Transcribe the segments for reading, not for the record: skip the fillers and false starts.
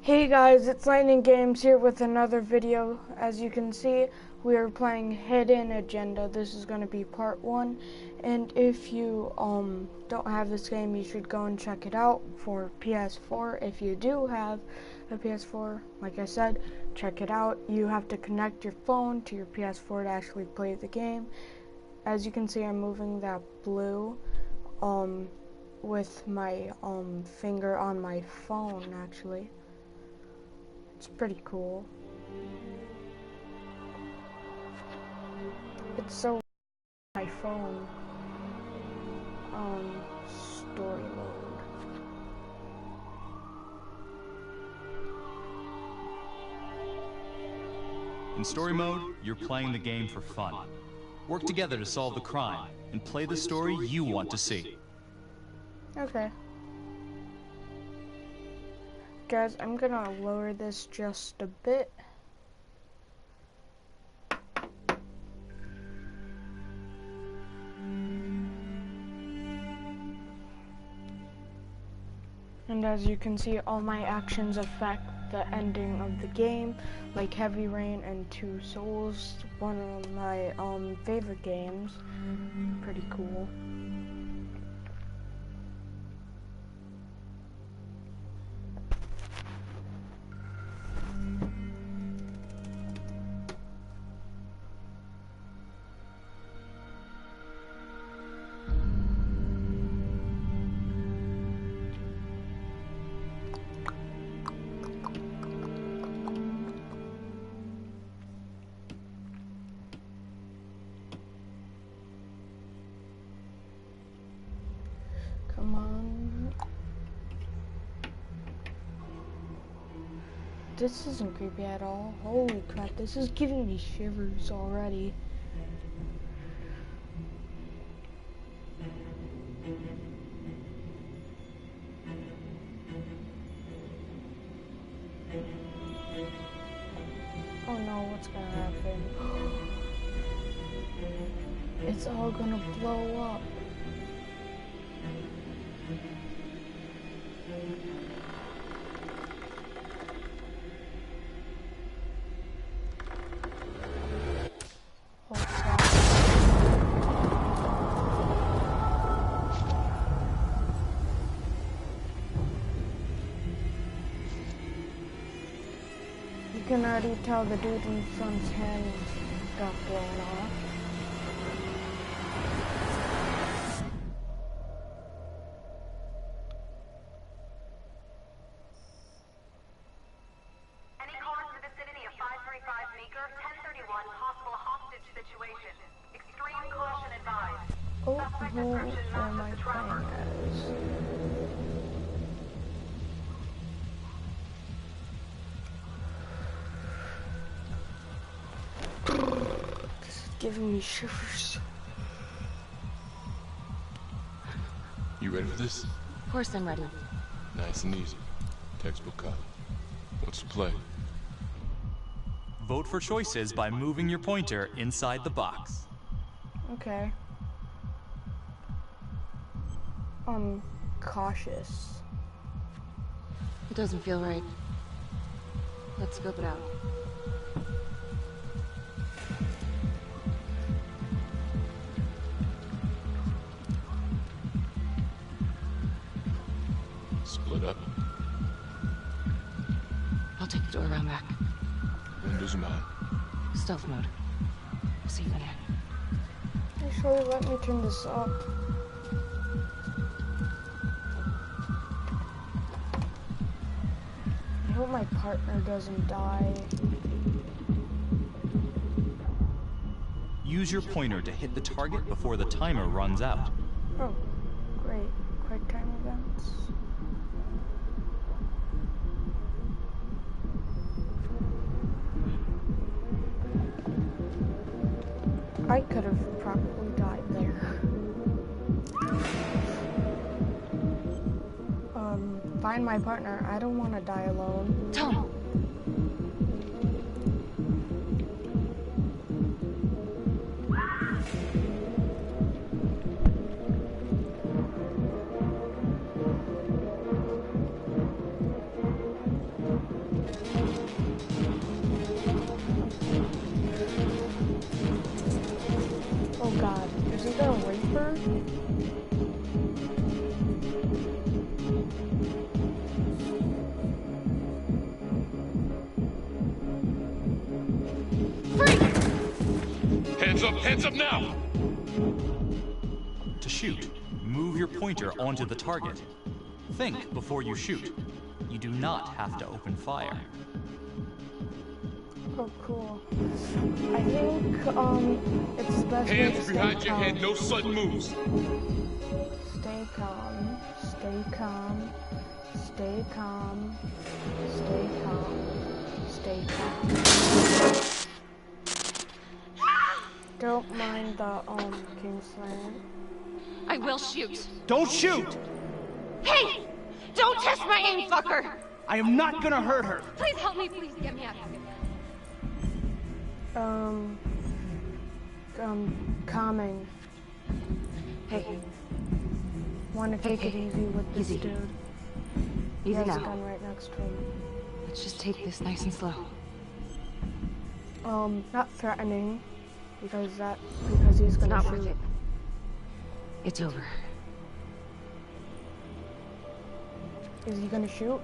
Hey guys, it's Lightning Games here with another video. As you can see, we are playing Hidden Agenda. This is going to be part 1, and if you don't have this game, you should go and check it out for PS4. If you do have a PS4, like I said, check it out. You have to connect your phone to your PS4 to actually play the game. As you can see, I'm moving that blue with my finger on my phone, actually. It's pretty cool. It's so my phone. Story mode. In story mode, you're playing the game for fun. Work together to solve the crime and play the story you want to see. Okay. Guys, I'm gonna lower this just a bit. And as you can see, all my actions affect the ending of the game, like Heavy Rain and Two Souls, one of my favorite games. Pretty cool. Come on. This isn't creepy at all. Holy crap, this is giving me shivers already. Oh no, what's gonna happen? It's all gonna blow up. You can already tell the dude in front's hand got blown off. Any callers in the vicinity of 535 Meeker, 1031, possible hostage situation. Extreme caution advised. Oh, Suspect who description am I matches the tracker. playing as? This is giving me shivers. You ready for this? Of course I'm ready. Nice and easy. Textbook copy. What's the play? Vote for choices by moving your pointer inside the box. Okay. Cautious. It doesn't feel right. Let's scope it out. Split up. I'll take the door around back. Windows mine. Stealth mode. We'll see you in there. Actually, let me turn this up. I hope my partner doesn't die. Use your pointer to hit the target before the timer runs out. Oh, great. Quick time events. I could have probably died there. Find my partner. I don't want to die alone. Tom! Hands up now! To shoot, move your pointer onto the target. Think before you shoot. You do not have to open fire. Oh, cool. I think, it's the best way to Hands stay behind your calm. head, no sudden moves. Stay calm, stay calm, stay calm, stay calm, stay calm. Don't mind the, Kingsland. I will shoot. Don't shoot! Hey! Don't test my aim, fucker! I am not gonna hurt her. Please help me, please get me out of here. Calming. Hey, Want to take it easy with this Easy. dude. He easy has a now. gun right next to him. Let's just take this nice and slow. Not threatening, because he's gonna Not shoot. worth it. It's over. Is he gonna shoot?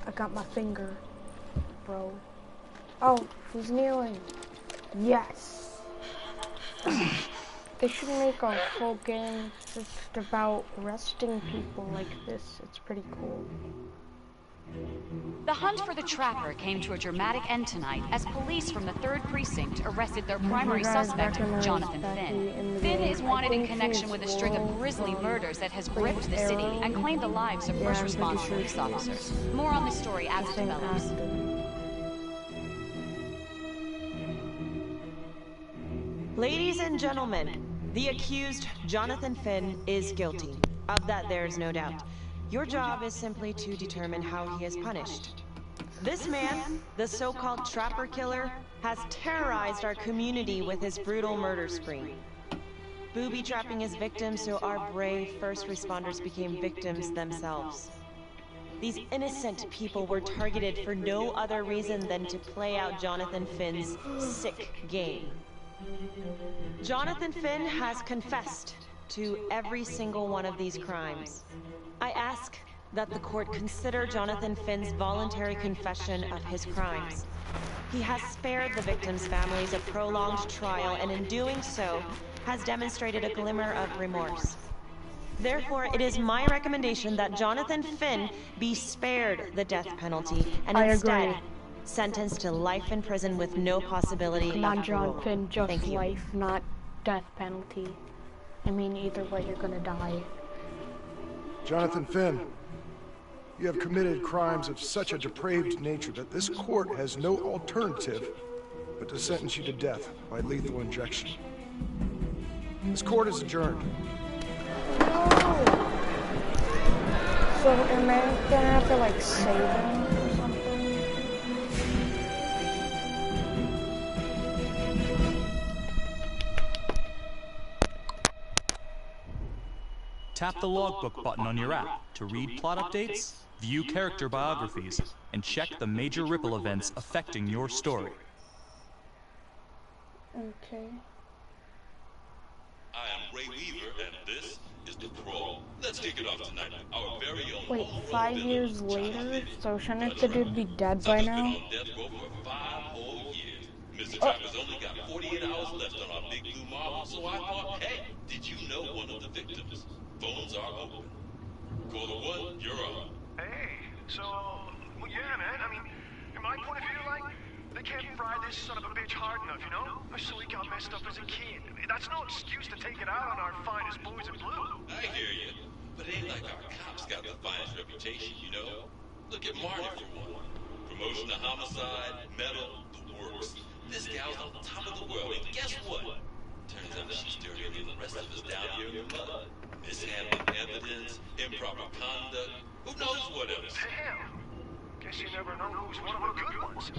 I got my finger, bro. Oh, he's kneeling. Yes. They should make a whole game just about arresting people like this. It's pretty cool. The hunt for the Trapper came to a dramatic end tonight as police from the 3rd Precinct arrested their primary You guys suspect, recognize Jonathan Becky Finn. in the Finn game. is wanted I in think connection he's with a string of Wolf grisly from murders that has Blade gripped the city Arrow. and claimed the lives of Yeah, first I'm pretty response sure police she officers. is. More on the story as it Same develops. actor. Ladies and gentlemen, the accused, Jonathan Finn, is guilty. Of that, there's no doubt. Your job is simply to determine how he is punished. This man, the so-called Trapper Killer, has terrorized our community with his brutal murder spree. Booby-trapping his victims so our brave first responders became victims themselves. These innocent people were targeted for no other reason than to play out Jonathan Finn's sick game. Jonathan Finn has confessed to every single one of these crimes. I ask that the court consider Jonathan Finn's voluntary confession of his crimes. He has spared the victims' families a prolonged trial, and in doing so, has demonstrated a glimmer of remorse. Therefore, it is my recommendation that Jonathan Finn be spared the death penalty and I instead agree. sentenced to life in prison with no possibility Come of on, John parole. Finn, just Thank you. life, not death penalty. I mean, either way, you're gonna die. Jonathan Finn, you have committed crimes of such a depraved nature that this court has no alternative but to sentence you to death by lethal injection. This court is adjourned. No! So, am I gonna have to, like, save him or something? Tap the logbook button on your app to read plot updates, view character biographies, and check the major ripple events affecting your story. Okay. I am Ray Weaver, and this is The Crawl. Let's kick it off tonight. Our very own Wait, homegrown 5 villain, years Jonathan later? Finn. So shouldn't the dude be dead by Sucker's been now? on death row for 5 whole years. Mr. Trapper's only got 48 hours left on our big blue marble, so I thought, hey, did you know one of the victims? Phones are open. Caller 1, you're on. Hey, so, well, yeah, man, I mean, in my point of view, like, they can't fry this son of a bitch hard enough, you know? So he got messed up as a kid. That's no excuse to take it out on our finest boys in blue. I hear you, but it ain't like our cops got the finest reputation, you know? Look at Marty for one. Promotion to homicide, medal, the works. This gal's on top of the world, and guess what? Turns out she's dirtier than the rest of us down here in the mud. Mishandling evidence, improper conduct, who knows what else? Damn. Guess you never know who's one of the good ones.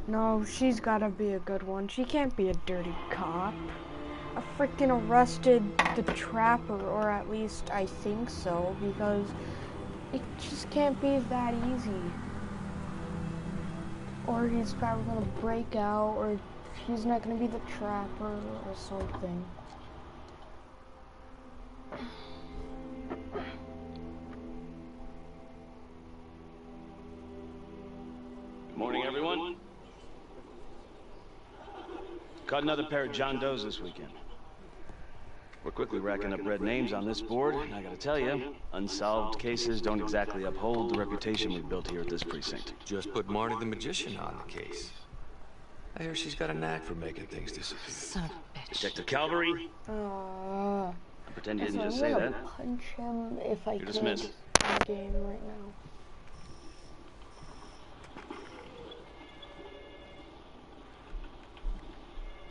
No, she's gotta be a good one. She can't be a dirty cop. I freaking arrested the Trapper, or at least I think so, because it just can't be that easy. Or he's probably gonna break out, or he's not gonna be the Trapper, or something. Good morning, everyone. Caught another pair of John Does this weekend. We're quickly racking up red names on this board, and I gotta tell you, unsolved cases don't exactly uphold the reputation we've built here at this precinct. Just put Marty the Magician on the case. I hear she's got a knack for making things disappear. Son of a bitch. Detective Calvary? I pretend you didn't just say that. Punch him if I You're dismissed. in the game right now.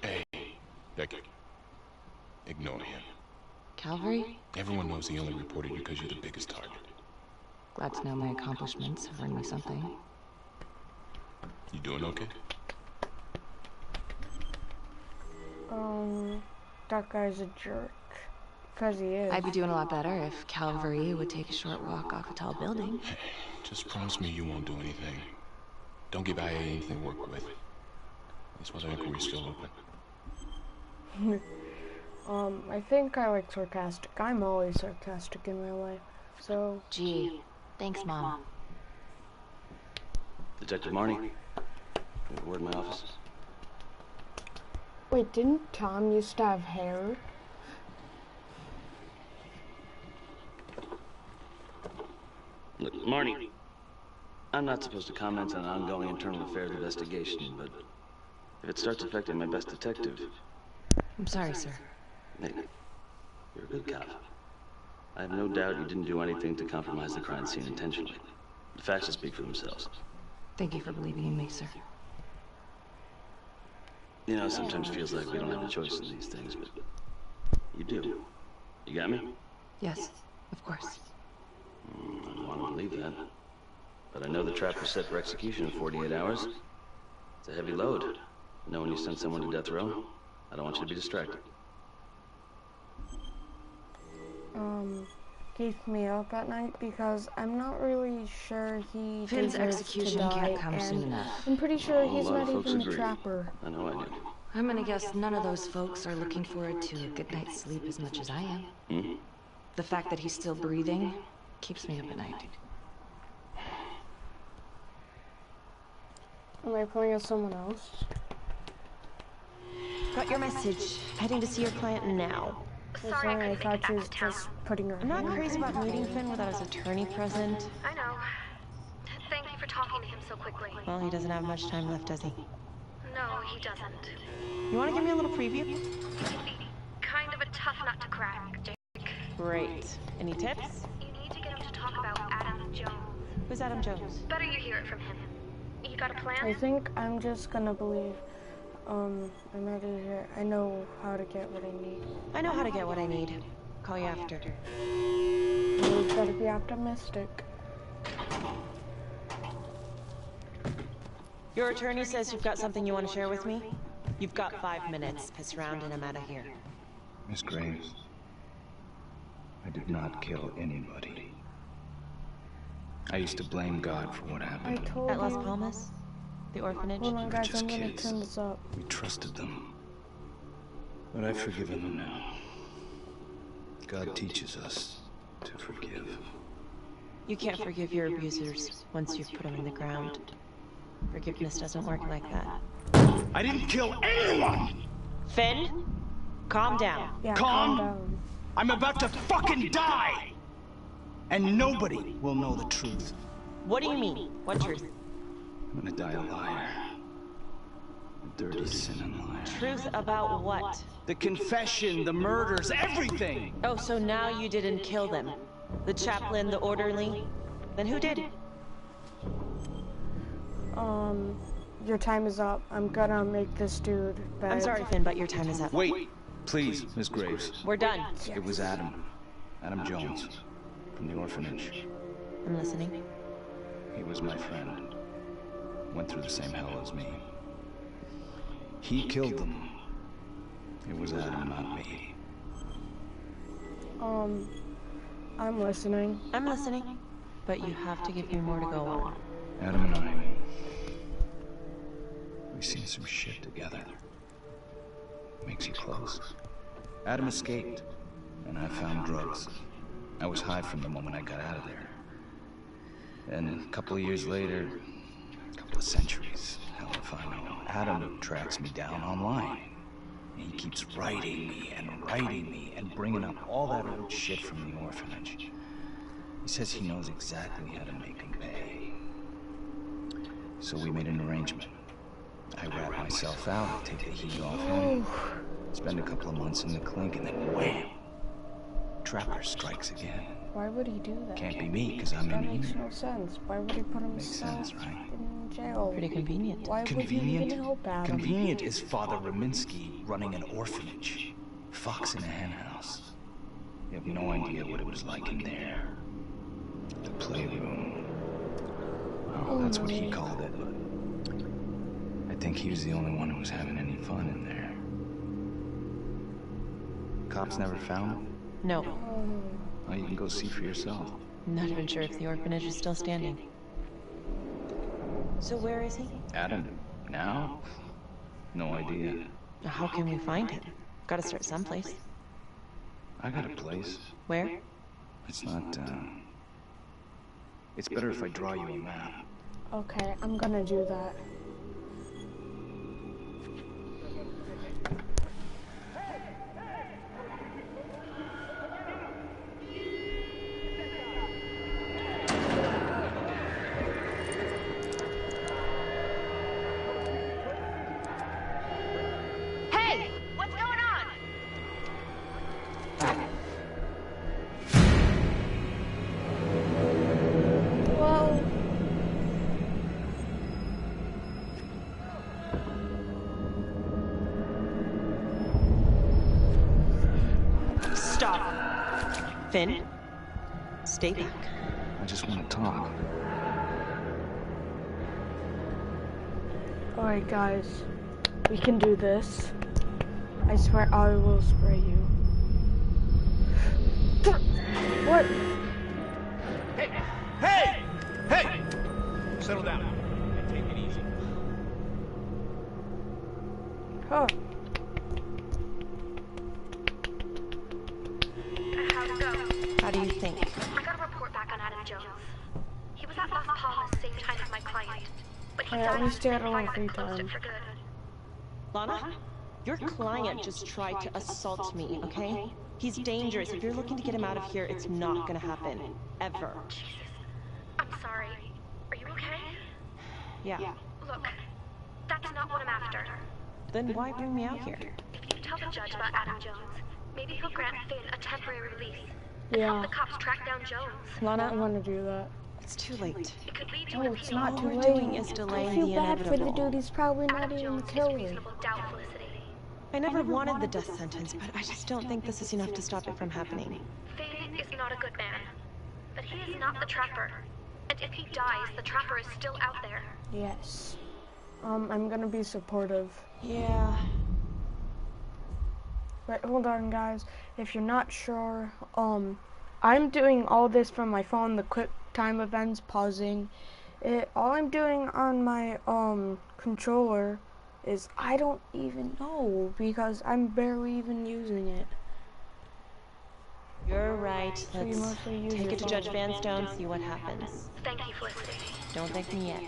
Hey, Becky. Ignore him. Calvary? Everyone knows he only reported you because you're the biggest target. Glad to know my accomplishments have earned me something. You doing okay? That guy's a jerk. Because he is. I'd be doing a lot better if Calvary would take a short walk off a tall building. Hey, just promise me you won't do anything. Don't give IA anything to work with. That's why the inquiry's still open. I think I like sarcastic. I'm always sarcastic in my life, so... Gee, thanks, Mom. Detective Marnie? You have a word in my office? Wait, didn't Tom used to have hair? Look, Marnie, I'm not supposed to comment on ongoing internal affairs investigation, but if it starts affecting my best detective... I'm sorry, sir. Hey, you're a good cop. I have no doubt you didn't do anything to compromise the crime scene intentionally. The facts will speak for themselves. Thank you for believing in me, sir. You know, it sometimes feels like we don't have a choice in these things, but you do. You got me? Yes, of course. I don't want to believe that. But I know the trap was set for execution in 48 hours. It's a heavy load. Knowing you sent someone to death row, I don't want you to be distracted. Keeps me up at night because I'm not really sure he Finn's deserves execution to die, can't come and soon enough. I'm pretty sure he's A lot not of folks even the agree. trapper. I know I do. I'm gonna guess none of those folks are looking forward to a good night's sleep as much as I am. Hmm? The fact that he's still breathing keeps me up at night. Am I playing as someone else? Got your message. Heading to see your client now. Sorry, I thought she was just putting her I'm not hand crazy in. about meeting Finn without his attorney present. I know. Thank you for talking to him so quickly. Well, he doesn't have much time left, does he? No, he doesn't. You want to give me a little preview? He'd be kind of a tough nut to crack, Jake. Great. Any tips? You need to get him to talk about Adam Jones. Who's Adam Jones? Better you hear it from him. You got a plan? I think I'm just gonna believe. I'm ready here. I know how to get what I need. I know how to get what I need. Call you after. You better be optimistic. Your attorney says you've got something you want to share with me? You've got 5 minutes. Piss around and I'm out of here. Miss Graves, I did not kill anybody. I used to blame God for what I happened. told At Las you. Palmas? The orphanage? Hold on, We're guys. just I'm gonna kids. turn this up. We trusted them. But I've forgiven them now. God teaches us to forgive. You can't forgive your abusers once you've put them in the ground. Forgiveness doesn't work like that. I didn't kill anyone! Finn, calm down. Yeah, Calm. down. I'm about to fucking die! And nobody will know the truth. What do you mean? What truth? I'm gonna die a liar. A dirty, sinning liar. Truth about what? The confession, the murders, everything! Oh, so now you didn't kill them. The chaplain, the orderly? Then who did? Your time is up. I'm gonna make this dude bad. I'm sorry, Finn, but your time is up. Wait, please, Miss Graves. We're done. It was Adam. Adam Jones. From the orphanage. I'm listening. He was my friend. Went through the same hell as me. He killed them. It was Adam, not me. I'm listening. I'm listening. But you have to give me more to go on. Adam and I, we've seen some shit together. Makes you close. Adam escaped, and I found drugs. I was high from the moment I got out of there. And a couple of years later, a couple of centuries, hell if I know, Adam tracks me down online. He keeps writing me and bringing up all that old shit from the orphanage. He says he knows exactly how to make him pay. So we made an arrangement. I rat myself out, I take the heat off him, spend a couple of months in the clink, and then wham! Trapper strikes again. Why would he do that? Can't be me, because I'm in here. That makes no sense. Why would he put himself Makes sense, right? in jail? Pretty convenient. Why would he even help Adam? Convenient is Father Raminsky running an orphanage. Fox in a hen house. You have no idea what it was like in there. The playroom. Well, that's what he called it. I think he was the only one who was having any fun in there. Cops never found him? No. Well, you can go see for yourself. Not even sure if the orphanage is still standing. So where is he? Adam, now? No idea. How can we find him? Gotta start someplace. I got a place. Where? It's not, it's better if I draw you a map. Okay, I'm gonna do that. Finn, stay back. I just want to talk. Alright guys, we can do this. I swear I will spray you. What? Hey! Hey! Hey! Settle down and take it easy. Huh. How do you think? I got a report back on Adam Jones. He was at Las Palmas same time as my client, but he died we stayed and alone fire 3 that closed it times. for good. Lana, your client just tried to assault me, okay? He's dangerous. If you're looking to get him out of here, it's not gonna happen. Ever. Jesus. I'm sorry. Are you okay? Yeah. Look, that's not what I'm after. Then why bring me out here? If you tell the judge about Adam Jones, maybe he'll grant Finn a temporary release. Yeah. Help the cops track down Jones. Lana, I want to do that. It's too late. It could lead to No, an it's appeal. not too All we're late. doing is delaying I feel the bad for the inevitable. dude. He's probably not Adam even Jones the is killer. reasonable doubt, Felicity. I never wanted the death sentence, but I just don't think this is enough to stop it from happening. Finn is not a good man, but he is not the trapper. And if he dies, the trapper is still out there. Yes. I'm gonna be supportive. Yeah. Wait, hold on, guys. If you're not sure, I'm doing all this from my phone, the quick time events, pausing it. All I'm doing on my controller is I don't even know because I'm barely even using it. You're right. So you Let's mostly use take your it to phone. Judge Vanstone, see what happens. Thank you, Felicity. Don't thank me yet.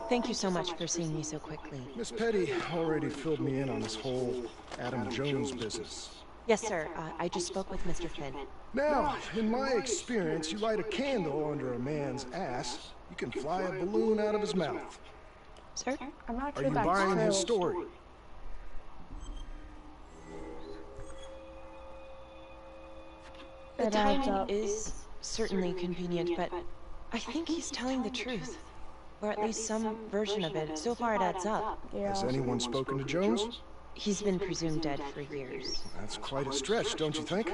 Thank you so much for seeing me so quickly. Miss Petty already filled me in on this whole Adam Jones business. Yes, sir. I just spoke with Mr. Finn. Now, in my experience, you light a candle under a man's ass, you can fly a balloon out of his mouth. Sir? I'm not Are sure you that's buying true. his story? The It adds timing up. is certainly convenient, but I think he's telling the truth. Or at least some version of it. So far it adds up. Yeah. Has anyone spoken to Jones? He's been presumed dead for years. That's quite a stretch, don't you think?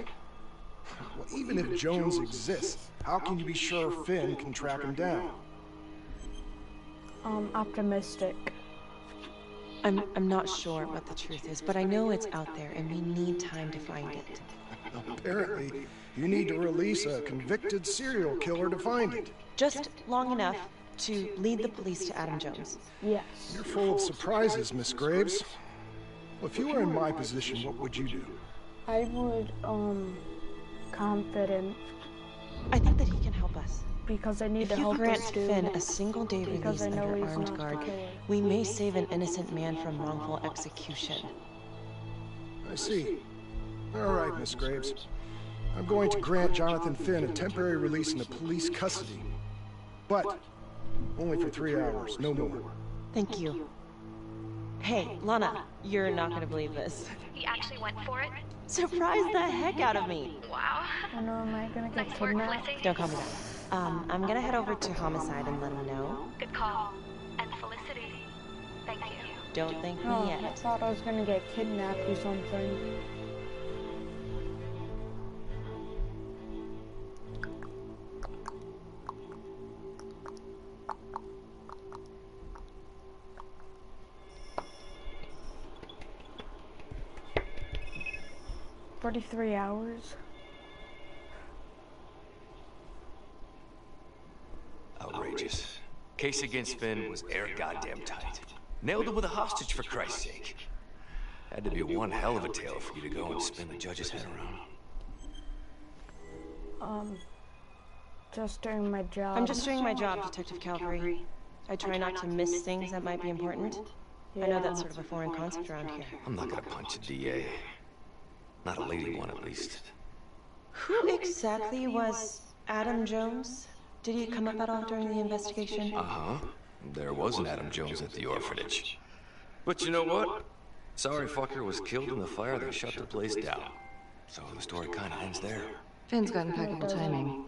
Well, even if Jones exists, how can you be sure Finn can track him down? Optimistic. I'm not sure what the truth is, but I know it's out there and we need time to find it. Apparently, you need to release a convicted serial killer to find it. Just long enough to lead the police to Adam Jones. Yes. You're full of surprises, Miss Graves. Well, if you were in my position, what would you do? I would, confident. I think that he can help us. Because I need to If you help grant this dude. Finn a single-day Because release I know under he's armed not guard, the killer. we may save an innocent man from wrongful execution. I see. All right, Miss Graves. I'm going to grant Jonathan Finn a temporary release into police custody. But only for 3 hours, no more. Thank you. Hey, Lana, you're not gonna believe this. He actually went for it? Surprised the heck out of me. Wow. I know, am I gonna get Nice work, kidnapped? Felicity. Don't call me that. I'm gonna head over to Homicide and let him know. Good call. And Felicity, thank you. Don't thank Oh, me I yet. thought I was gonna get kidnapped or something. "43 hours? Outrageous. Case against Finn was air goddamn tight. Nailed him with a hostage, for Christ's sake. Had to be one hell of a tale for you to go and spin the judge's head around. Just doing my job. I'm just doing my job, Detective Calvary. I try not to miss things that might be important. I know that's sort of a foreign concept around here. I'm not gonna punch a DA. Not a lady one, at least. Who exactly was Adam Jones? Did he come up at all during the investigation? Uh-huh. There was an Adam Jones at the orphanage. But you know what? Sorry fucker was killed in the fire that shut the place down. So the story kinda ends there. Finn's got impeccable timing.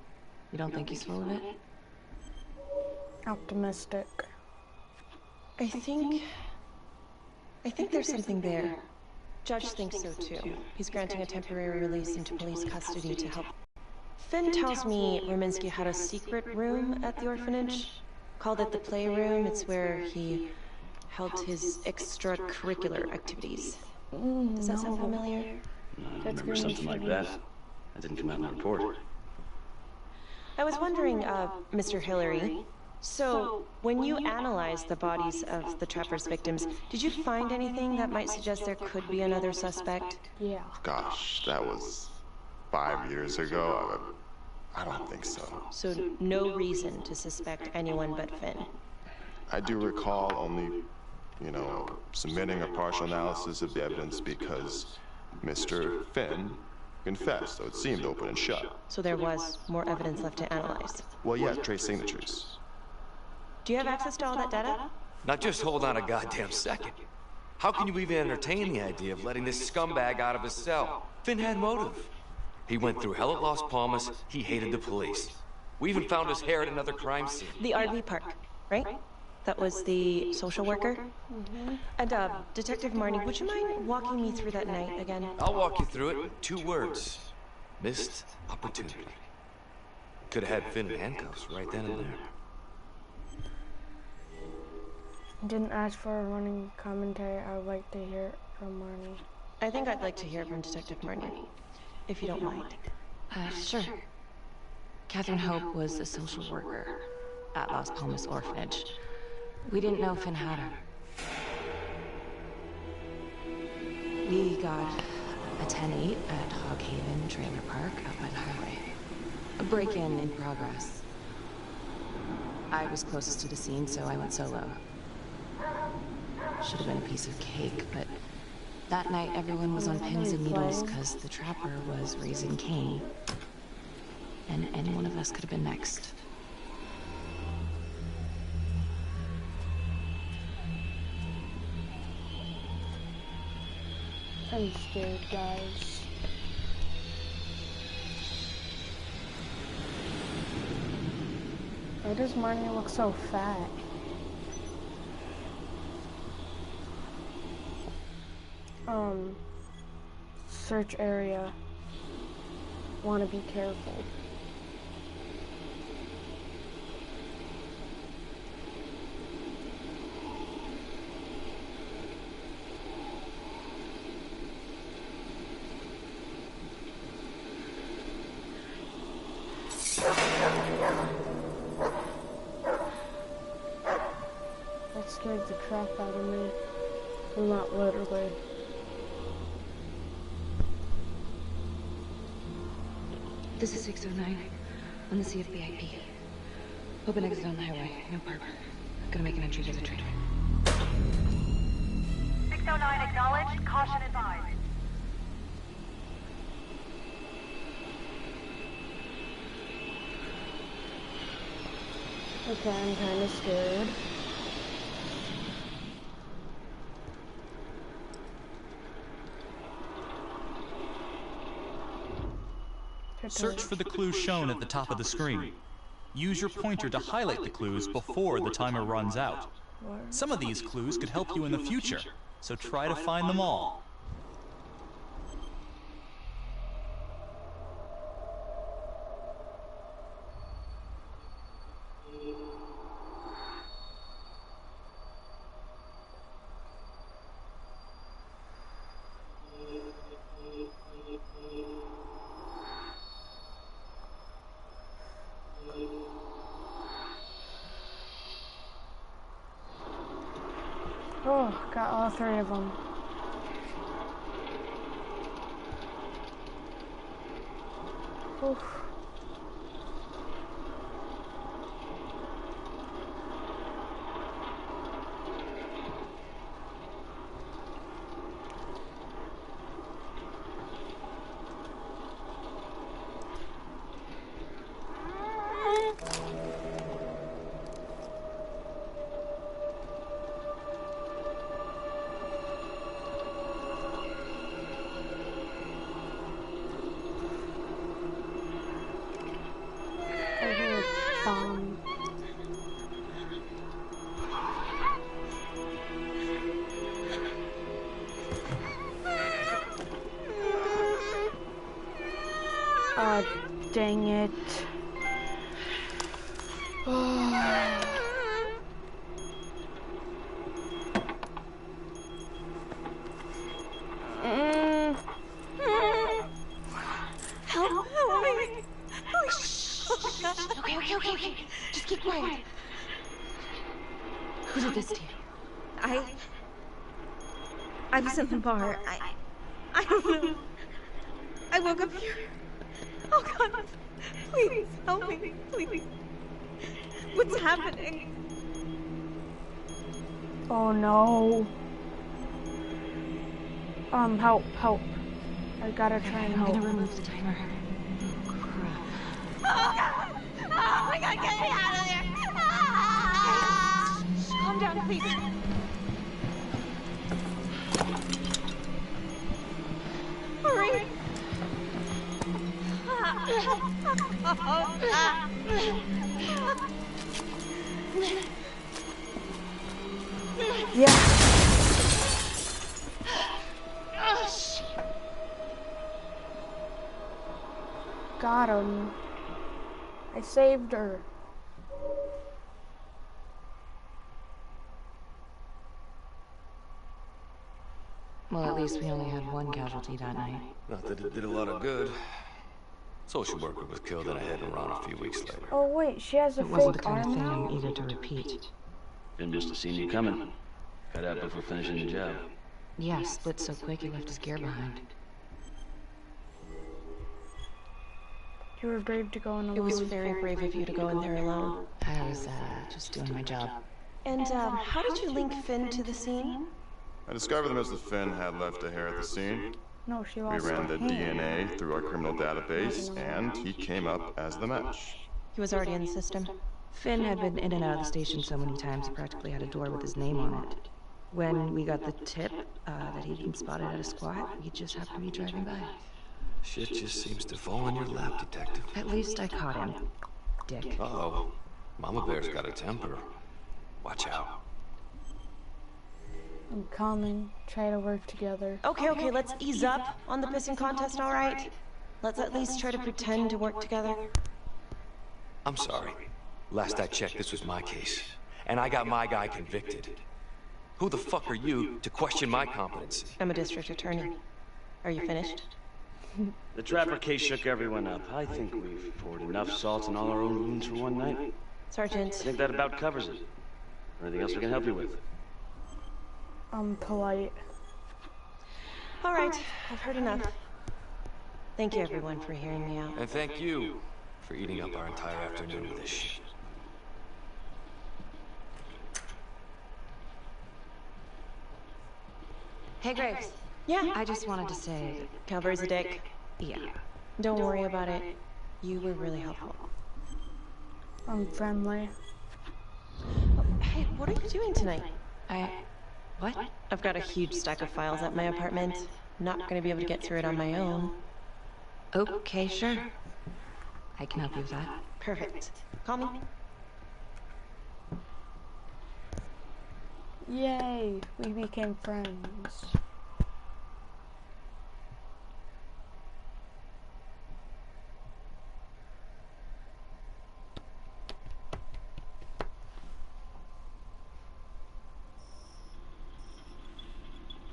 You don't think he's full of it? Optimistic. I think there's something there. Judge thinks so too. He's granting a temporary release into police custody to help. Finn tells me Rominsky had a secret room at the orphanage. Called it the playroom. It's where he held his extracurricular activities. Does that sound familiar? I remember something like that. That didn't come out in the report. I was wondering, Mr. Hillary, so when you analyzed the bodies of the Trapper's victims, did you find anything that might suggest there could be another suspect? Yeah. Gosh, that was 5 years ago. I don't think so. So no reason to suspect anyone but Finn. I do recall only, submitting a partial analysis of the evidence because Mr. Finn confessed, so it seemed open and shut. So there was more evidence left to analyze. Well, yeah, trace signatures. Do you have access to all that data? Now just hold on a goddamn second. How can you even entertain the idea of letting this scumbag out of his cell? Finn had motive. He went through hell at Las Palmas, he hated the police. We even found his hair at another crime scene. The RV park, right? That was the social worker? And, Detective Marnie, would you mind walking me through that night again? I'll walk you through it in 2 words. Missed opportunity. Could have had Finn in handcuffs right then and there. Didn't ask for a running commentary. I would like to hear it from Marnie. I think I'd like to hear it from Detective Marnie, if you don't mind. Sure. Catherine Hope was a social worker at Las Palmas Orphanage. We didn't know Finn had her. We got a 10-8 at Hog Haven Trailer Park out by the highway. A break-in in progress. I was closest to the scene, so I went solo. Should have been a piece of cake, but that night everyone was on pins and needles because the Trapper was raising Cain. And any one of us could have been next. I'm scared, guys. Why does Marnie look so fat? Search area. Want to be careful. That scared the crap out of me. Well, not literally. This is 609. On the CFBIP. Open exit on the highway. No park. Gonna make an entry to the train. 609 acknowledged. Caution advised. Okay, I'm kind of scared. Search for the clues shown at the top of the screen. Use your pointer to highlight the clues before the timer runs out. Some of these clues could help you in the future, so try to find them all. Oh, got all three of them. Oof. Dang it. Help me. Okay. Just keep quiet. Who did this to you? I was in the bar. I don't know. I woke up here. Oh God, please help me, please. What's happening? Oh no. Help. I gotta try and help. I'm gonna remove the timer. Oh God! Oh my God, get me out of there! Okay. Calm down, please. Hurry! Yeah. Got him. I saved her. Well, at least we only had one casualty that night. Not that it did a lot of good. Social worker was killed in a hit and run a few weeks later. Oh wait, she has a It wasn't the fake kind of arm thing now? I'm eager to repeat. Been just to see you coming. Cut out before finishing the job. Yeah, split so quick he left his gear behind. You were brave to go in alone. It was very brave of you to go in there alone. I was, just doing my job. And, how did you link Finn to the scene? I discovered them as the Finn had left a hair at the scene. No, she We lost ran her the hand. DNA through our criminal database, and he came up as the match. He was already in the system. Finn had been in and out of the station so many times he practically had a door with his name on it. When we got the tip that he'd been spotted at a squat, he just happened to be driving by. Shit just seems to fall in your lap, Detective. At least I caught him, dick. Uh-oh. Mama Bear's got a temper. Watch out. I'm coming. Try to work together. Okay, let's ease up on the pissing contest, all right? Let's at least try to pretend to work together. I'm sorry. Last I checked, this was my case. And I got my guy convicted. Who the fuck are you to question my competency? I'm a district attorney. Are you finished? The Trapper case shook everyone up. I think we've poured enough salt in all our own wounds for one night. Sergeant. I think that about covers it. Anything else we can help you with? I'm polite. All right, I've heard enough. Thank you, everyone, for hearing me out. And thank you for eating up our entire afternoon with this shit. Hey, Graves. Yeah? I just wanted to say... Calvary's a dick. Yeah. Don't worry about it. You were really helpful. I'm friendly. Hey, what are you doing tonight? What? I've got a huge stack of files at my apartment. Not gonna be able to get through it on my own. Okay, sure. I can help you with that. Perfect. Call me. Yay, we became friends.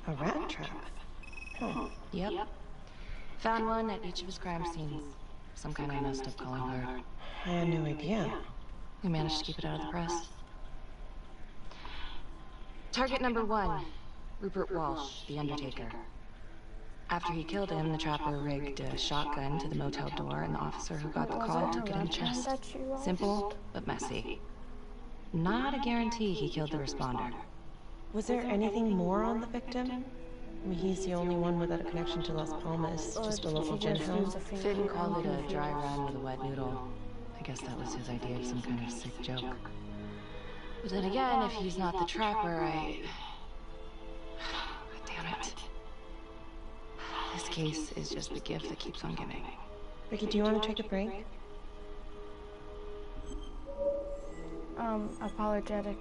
A rat trap? Huh. Yep. Found one at each of his crime scenes. Some kind of messed up calling card. I had no idea. We managed to keep it out of the press. Target number 1, Rupert Walsh, the Undertaker. After he killed him, the trapper rigged a shotgun to the motel door, and the officer who got the call took it in the chest. Simple, but messy. Not a guarantee he killed the responder. Was there anything more on the victim? I mean, he's the only one without a connection to Las Palmas, just a local gin house. Finn called it a dry run with a wet noodle. I guess that was his idea of some kind of sick joke. But then again, if he's not the trapper, damn it. This case is just the gift that keeps on giving. Ricky, do you want to take a break? Apologetic.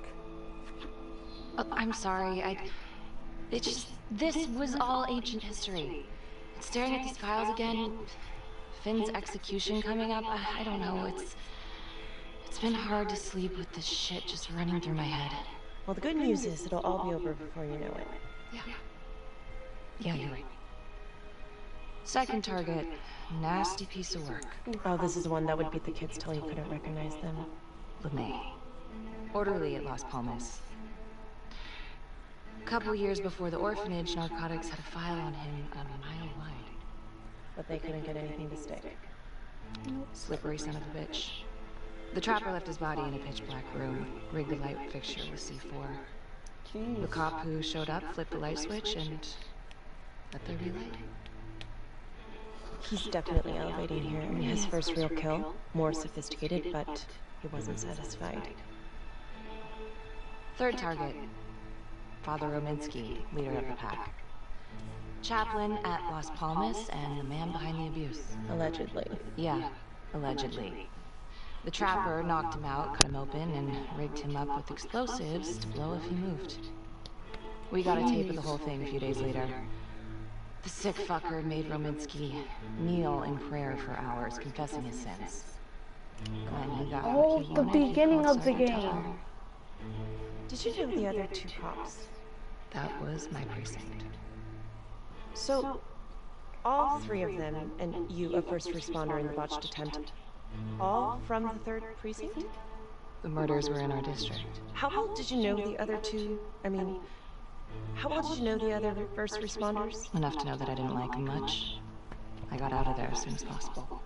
I'm sorry, this was all ancient history. Staring at these files again, Finn's execution coming up, I don't know, it's been hard to sleep with this shit just running through my head. Well, the good news is it'll all be over before you know it. Yeah, you're right. Second target, nasty piece of work. Oh, this is the one that would beat the kids till you couldn't recognize them. LeMay. Orderly at Las Palmas. A couple years before the orphanage, narcotics had a file on him a mile wide. But they couldn't get anything to stick. Slippery son of a bitch. The trapper left his body in a pitch-black room, rigged the light fixture with C4. Jeez. The cop who showed up flipped the light switch and let there be light. He's definitely elevating here. I mean, his first real kill, more sophisticated, but he wasn't satisfied. Third target, Father Rominsky, leader of the pack. Chaplain at Las Palmas and the man behind the abuse. Allegedly. Yeah, allegedly. The trapper knocked him out, cut him open, and rigged him up with explosives to blow if he moved. We got a tape of the whole thing a few days later. The sick fucker made Rominsky kneel in prayer for hours, confessing his sins. When he got what he the wanted, beginning of the game. Did you know the other two cops? That was my precinct. So, all three of them, and you, a first responder in the botched attempt, all from the 3rd precinct? The murders were in our district. How well did you know the other two? I mean, how well did you know the other first responders? Enough to know that I didn't like them much. I got out of there as soon as possible.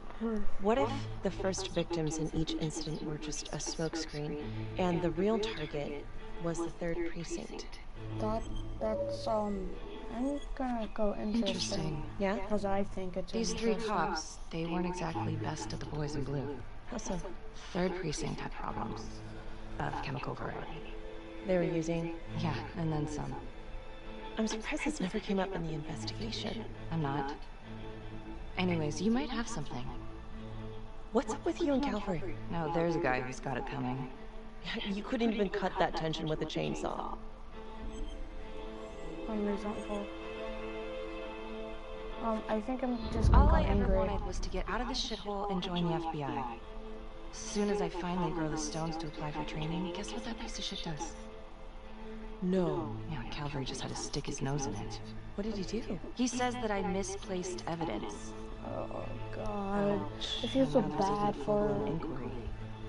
What if the first victims in each incident were just a smokescreen, and the real target was the 3rd precinct? That's I'm gonna go interesting. Yeah? Because I think it's These 3 cops, they weren't exactly best of the boys in blue. How so? 3rd precinct had problems. Of chemical variety. They were using? Yeah, and then some. I'm surprised this never came up in the investigation. I'm not. Anyways, you might have something. What's up with you and Calvary? No, there's a guy who's got it coming. You couldn't even cut that tension with a chainsaw. I'm resentful. I think I'm just gonna All go I angry. ever wanted was to get out of this shithole and join the FBI. As soon as I finally grow the stones to apply for training, guess what that piece of shit does? No. Yeah, Calvary just had to stick his nose in it. What did he do? He says that I misplaced evidence. Oh God! I feel so bad for her. Inquiry.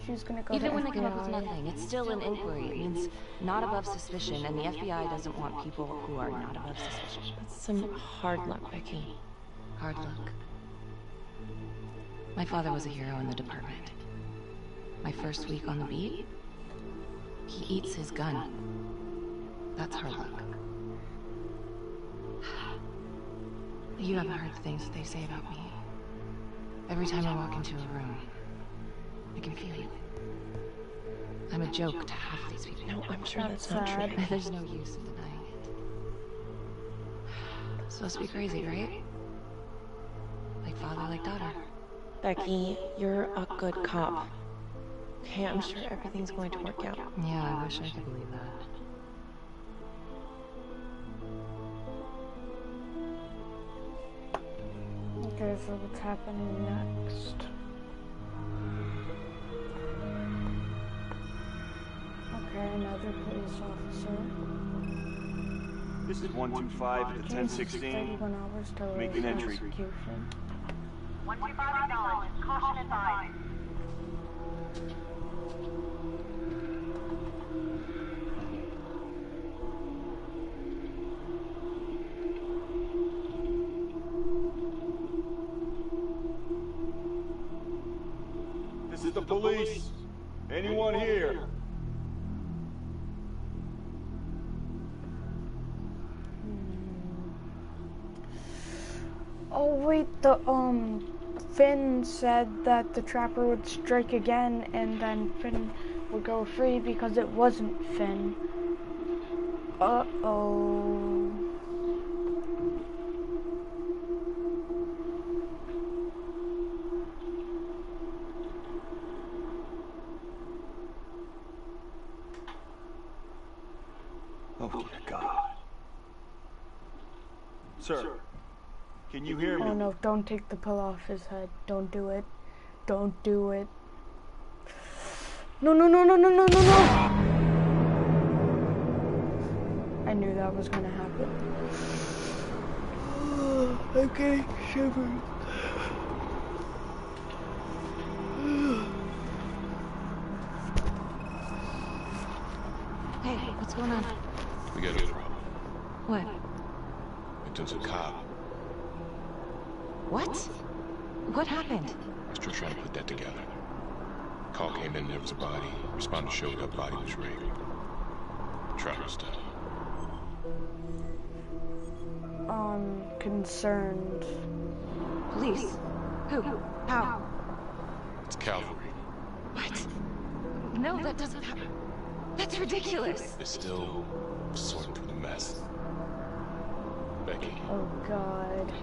She's gonna go Even to when FBI. they come up with nothing, it's still an inquiry. It means not above suspicion, and the FBI doesn't want people who are not above suspicion. That's some hard luck, Becky. Hard luck. My father was a hero in the department. My first week on the beat, he eats his gun. That's hard luck. You haven't heard the things they say about me. Every time I walk into a room, I can feel you. I'm a joke to half these people. No, I'm sure that's not true. There's no use in denying it. It's supposed to be crazy, right? Like father, like daughter. Becky, you're a good cop. Okay, I'm sure everything's going to work out. Yeah, I wish I could believe that. Okay, so what's happening next? Okay, another police officer. This is 125 at the 1016. Make an entry. Execution. 125 acknowledged. Caution advised. This is the police. Anyone here? Oh wait, the Finn said that the trapper would strike again and then Finn would go free because it wasn't Finn. Uh-oh. Oh dear God. Sir, can you hear me? Oh no, don't take the pill off his head. Don't do it. Don't do it. No, no, no, no, no, no, no, no! I knew that was gonna happen. I'm getting shivers. Hey, what's going on? We got a problem. What? Victim's a cop. What? What happened? Still trying to put that together. Call came in, there was a body. Responder showed up, body was raped. Trapper style. Concerned. Police? Who? How? It's cavalry. What? No, that doesn't happen. That's ridiculous. They're still sorting through the mess. Becky. Oh God.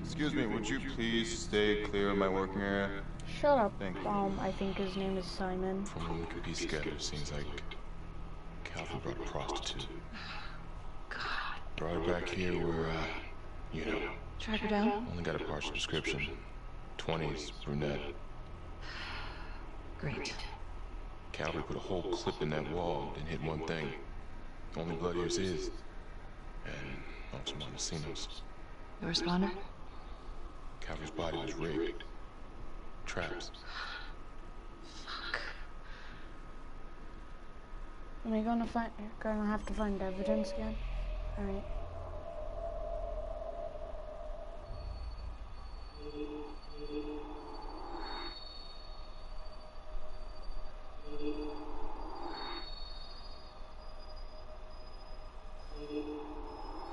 Excuse me, would you please stay clear of my working area? Shut up. Thank you. I think his name is Simon. From what we could piece together, it seems like Calvin brought a prostitute. God. Brought her back here where, you know. Track her down? Only got a partial description. 20s, brunette. Great. Calvin put a whole clip in that wall, then hit one thing. Only blood here's his. And also Montesinos. The responder? Calvin's body was raped. Traps. Fuck. Am I gonna have to find evidence again? Alright.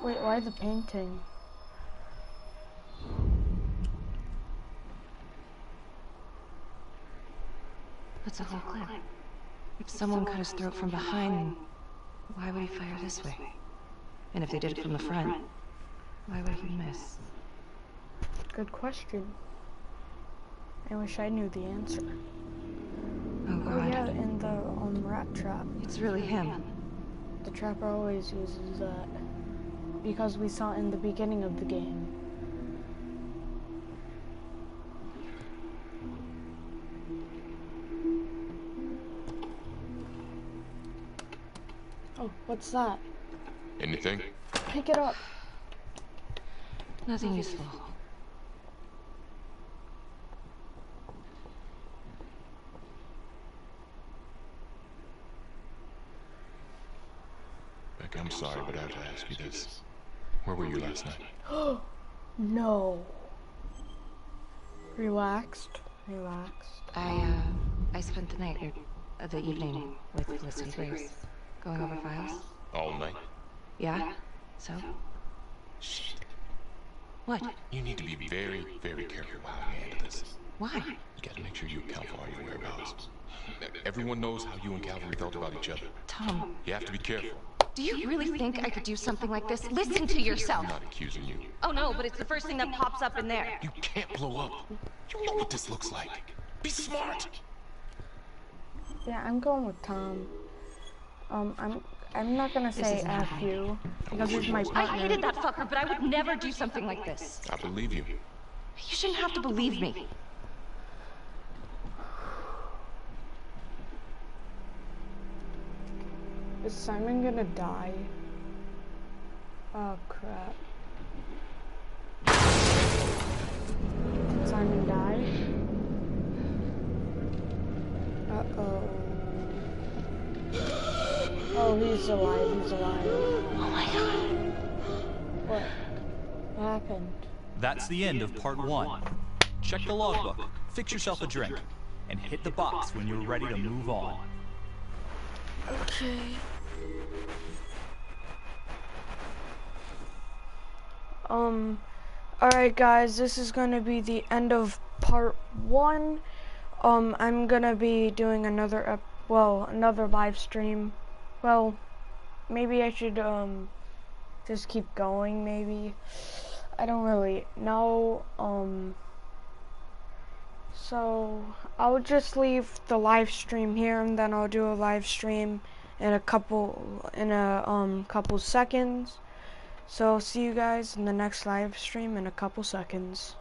Wait, why the painting? That's a whole clip. If someone cut his throat from behind, why would he fire this way? And if they did it from the front, why would he miss? Good question. I wish I knew the answer. Oh God. Oh yeah, in the rat trap. It's really him. The trapper always uses that. Because we saw it in the beginning of the game. Oh, what's that? Anything? Pick it up. Nothing useful. Beck, I'm sorry, but I have to ask you this. Where were you last night? No. Relaxed. I spent the night, or the evening, with Felicity Graves. Going over files. All night? Yeah? So? Shh. What? You need to be very, very careful how you handle this. Why? You gotta make sure you account for all your whereabouts. Everyone knows how you and Calvary felt about each other. Tom. You have to be careful. Do you really think I could do something like this? Listen to yourself. I'm not accusing you. Oh no, but it's the first thing that pops up in there. You can't blow up. You know what this looks like. Be smart. Yeah, I'm going with Tom. I'm not gonna say F you because he's my partner. I hated that fucker, but I would never do something like this. I believe you. You shouldn't have to believe me. Is Simon gonna die? Oh crap. Did Simon die? Uh-oh. Oh, he's alive, he's alive. Oh my god. What happened? That's the end of part 1. Check the logbook, fix yourself a drink, and hit the box when you're ready to move on. Okay. Alright guys, this is gonna be the end of part 1. I'm gonna be doing another live stream. Well, maybe I should just keep going, maybe. I don't really know. So I'll just leave the live stream here, and then I'll do a live stream in a couple seconds. So see you guys in the next live stream in a couple seconds.